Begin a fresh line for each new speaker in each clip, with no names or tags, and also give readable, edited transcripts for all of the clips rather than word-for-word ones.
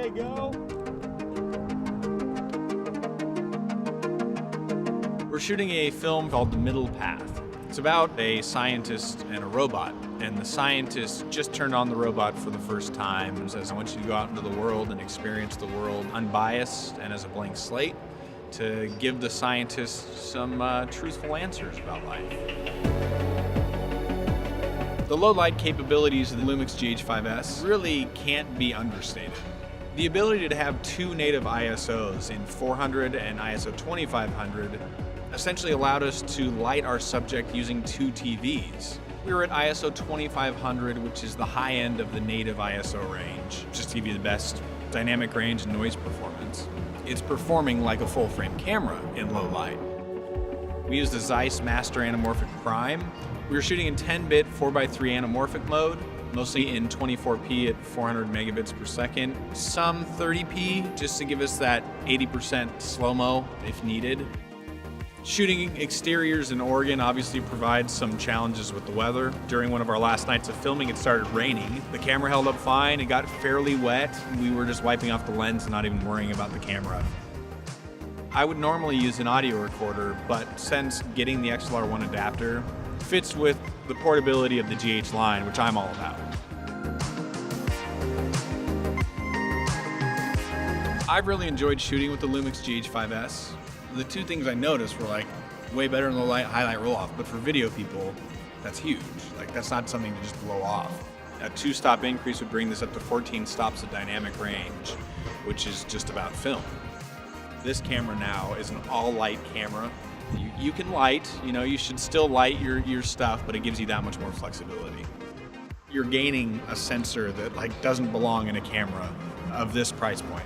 they go. We're shooting a film called The Middle Path. It's about a scientist and a robot, and the scientist just turned on the robot for the first time and says, I want you to go out into the world and experience the world unbiased and as a blank slate to give the scientist some truthful answers about life. The low-light capabilities of the Lumix GH5s really can't be understated. The ability to have two native ISOs in 400 and ISO 2500 essentially allowed us to light our subject using two TVs. We were at ISO 2500, which is the high end of the native ISO range, just to give you the best dynamic range and noise performance. It's performing like a full-frame camera in low light. We used the Zeiss Master Anamorphic Prime. We were shooting in 10-bit 4x3 anamorphic mode, mostly in 24p at 400 megabits per second. Some 30p, just to give us that 80% slow-mo if needed. Shooting exteriors in Oregon obviously provides some challenges with the weather. During one of our last nights of filming, it started raining. The camera held up fine, it got fairly wet. We were just wiping off the lens and not even worrying about the camera. I would normally use an audio recorder, but since getting the XLR1 adapter fits with the portability of the GH line, which I'm all about. I've really enjoyed shooting with the Lumix GH5s. The two things I noticed were like way better in low light, highlight roll-off, but for video people, that's huge. Like that's not something to just blow off. A 2-stop increase would bring this up to 14 stops of dynamic range, which is just about film. This camera now is an all-light camera. You can light, you should still light your stuff, but it gives you that much more flexibility. You're gaining a sensor that like doesn't belong in a camera of this price point.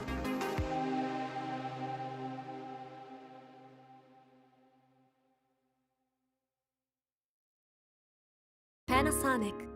Panasonic.